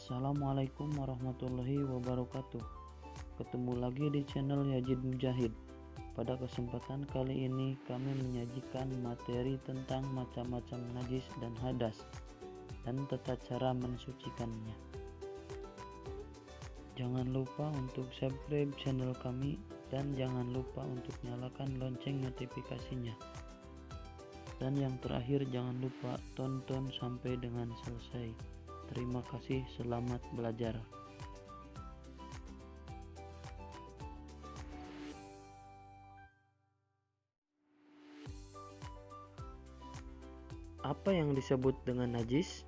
Assalamualaikum warahmatullahi wabarakatuh. Ketemu lagi di channel Yazid Mujahid. Pada kesempatan kali ini kami menyajikan materi tentang macam-macam najis dan hadas dan tata cara mensucikannya. Jangan lupa untuk subscribe channel kami dan jangan lupa untuk nyalakan lonceng notifikasinya. Dan yang terakhir, jangan lupa tonton sampai dengan selesai. Terima kasih, selamat belajar. Apa yang disebut dengan najis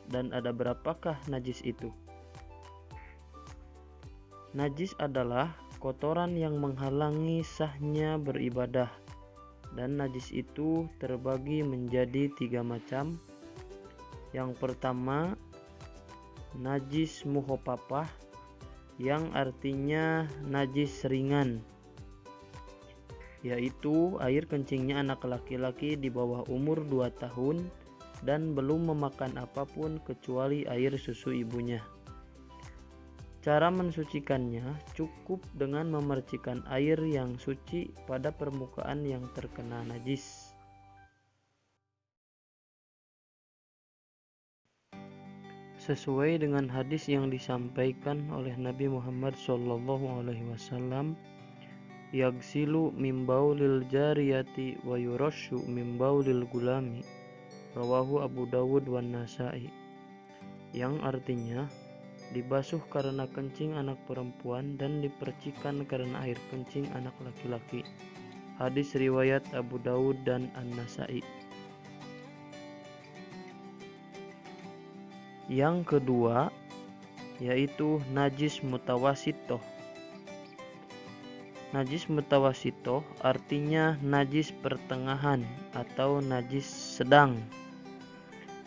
dan ada berapakah najis itu? Najis adalah kotoran yang menghalangi sahnya beribadah, dan najis itu terbagi menjadi 3 macam. Yang pertama, najis muhopapah, yang artinya najis ringan, yaitu air kencingnya anak laki-laki di bawah umur 2 tahun dan belum memakan apapun kecuali air susu ibunya. Cara mensucikannya cukup dengan memercikan air yang suci pada permukaan yang terkena najis. Sesuai dengan hadis yang disampaikan oleh Nabi Muhammad SAW, yagsilu min baulil jariyati wa yurashu min baulil gulami, rawahu Abu Dawud wan Nasa'i, yang artinya dibasuh karena kencing anak perempuan dan dipercikan karena air kencing anak laki-laki. Hadis riwayat Abu Dawud dan An-Nasa'i. Yang kedua yaitu najis mutawasitoh. Najis mutawasitoh artinya najis pertengahan atau najis sedang.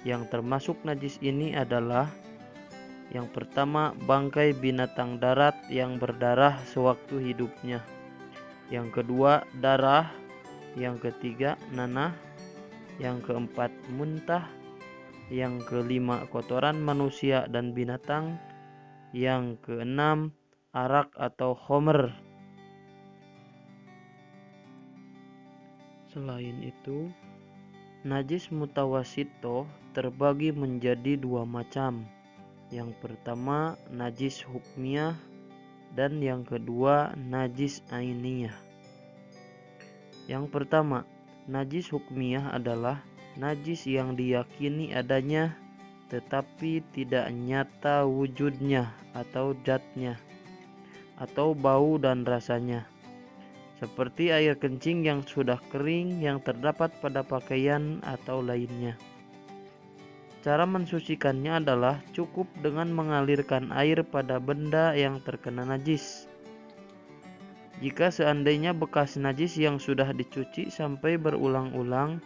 Yang termasuk najis ini adalah yang pertama, bangkai binatang darat yang berdarah sewaktu hidupnya. Yang kedua, darah. Yang ketiga, nanah. Yang keempat, muntah. Yang kelima, kotoran manusia dan binatang. Yang keenam, arak atau khomer. Selain itu, najis mutawasito terbagi menjadi 2 macam. Yang pertama, najis hukmiyah, dan yang kedua, najis ainiyah. Yang pertama, najis hukmiyah adalah najis yang diyakini adanya tetapi tidak nyata wujudnya atau zatnya atau bau dan rasanya, seperti air kencing yang sudah kering yang terdapat pada pakaian atau lainnya. Cara mensucikannya adalah cukup dengan mengalirkan air pada benda yang terkena najis. Jika seandainya bekas najis yang sudah dicuci sampai berulang-ulang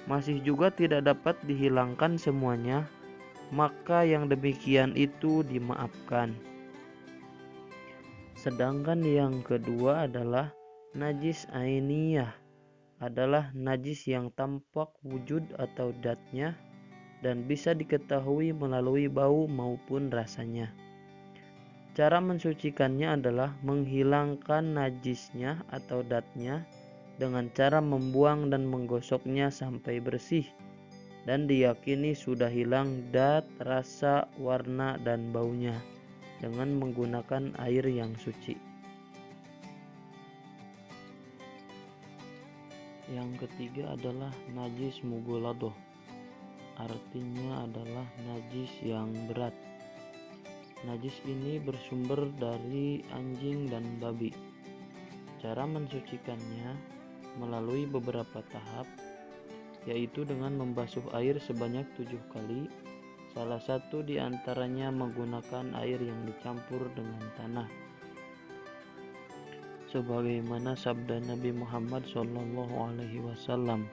masih juga tidak dapat dihilangkan semuanya, maka yang demikian itu dimaafkan. Sedangkan yang kedua adalah najis ainiyah, adalah najis yang tampak wujud atau zatnya dan bisa diketahui melalui bau maupun rasanya. Cara mensucikannya adalah menghilangkan najisnya atau zatnya dengan cara membuang dan menggosoknya sampai bersih dan diyakini sudah hilang zat, rasa, warna, dan baunya dengan menggunakan air yang suci. Yang ketiga adalah najis mughaladoh, artinya adalah najis yang berat. Najis ini bersumber dari anjing dan babi. Cara mensucikannya melalui beberapa tahap, yaitu dengan membasuh air sebanyak 7 kali. Salah satu di antaranya menggunakan air yang dicampur dengan tanah. Sebagaimana sabda Nabi Muhammad SAW,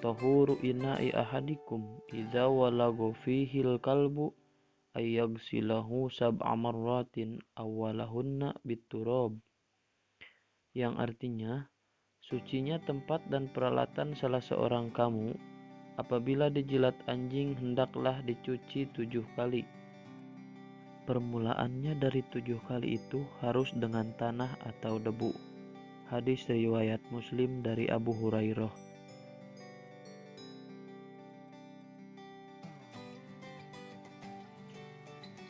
tahuru ina'i ahadikum idza walago fihil kalbu ayyagsilahu sab'a marratin awwalahunna biturab, yang artinya sucinya tempat dan peralatan salah seorang kamu apabila dijilat anjing hendaklah dicuci 7 kali. Permulaannya dari 7 kali itu harus dengan tanah atau debu. Hadis riwayat Muslim dari Abu Hurairah.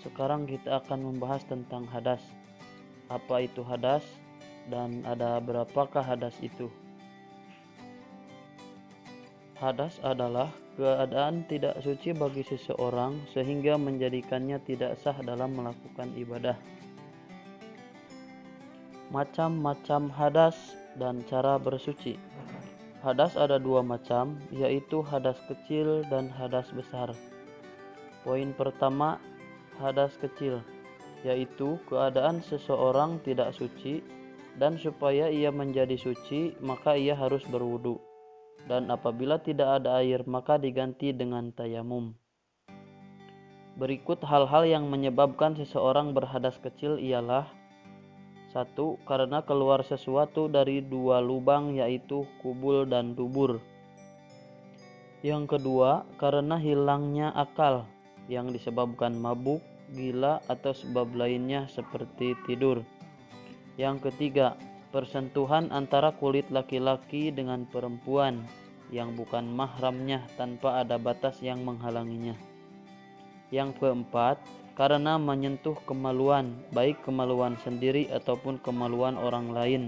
Sekarang kita akan membahas tentang hadas. Apa itu hadas dan ada berapakah hadas itu? Hadas adalah keadaan tidak suci bagi seseorang sehingga menjadikannya tidak sah dalam melakukan ibadah. Macam-macam hadas dan cara bersuci. Hadas ada 2 macam, yaitu hadas kecil dan hadas besar. Poin pertama, hadas kecil, yaitu keadaan seseorang tidak suci dan supaya ia menjadi suci maka ia harus berwudu. Dan apabila tidak ada air maka diganti dengan tayamum. Berikut hal-hal yang menyebabkan seseorang berhadas kecil ialah: 1. Karena keluar sesuatu dari 2 lubang yaitu kubul dan dubur. Yang kedua, karena hilangnya akal yang disebabkan mabuk, gila atau sebab lainnya seperti tidur. Yang ketiga, persentuhan antara kulit laki-laki dengan perempuan yang bukan mahramnya tanpa ada batas yang menghalanginya. Yang keempat, karena menyentuh kemaluan, baik kemaluan sendiri ataupun kemaluan orang lain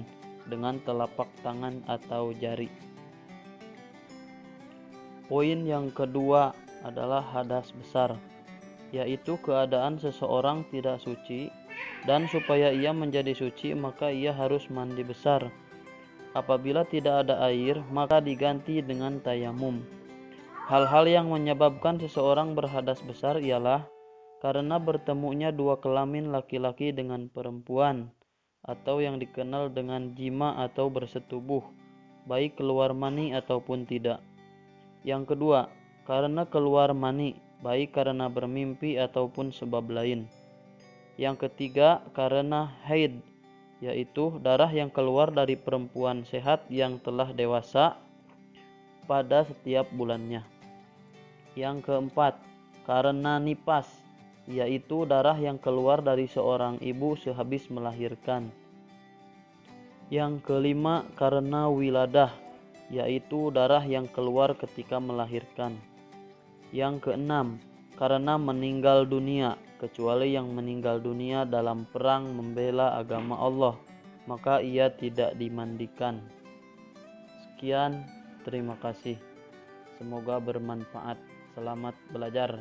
dengan telapak tangan atau jari. Poin yang kedua adalah hadas besar, yaitu keadaan seseorang tidak suci dan supaya ia menjadi suci maka ia harus mandi besar. Apabila tidak ada air maka diganti dengan tayamum. Hal-hal yang menyebabkan seseorang berhadas besar ialah karena bertemunya 2 kelamin laki-laki dengan perempuan atau yang dikenal dengan jima atau bersetubuh, baik keluar mani ataupun tidak. Yang kedua, karena keluar mani, baik karena bermimpi ataupun sebab lain. Yang ketiga, karena haid, yaitu darah yang keluar dari perempuan sehat yang telah dewasa pada setiap bulannya. Yang keempat, karena nipas, yaitu darah yang keluar dari seorang ibu sehabis melahirkan. Yang kelima, karena wiladah, yaitu darah yang keluar ketika melahirkan. Yang keenam, karena meninggal dunia, kecuali yang meninggal dunia dalam perang membela agama Allah, maka ia tidak dimandikan. Sekian, terima kasih. Semoga bermanfaat. Selamat belajar.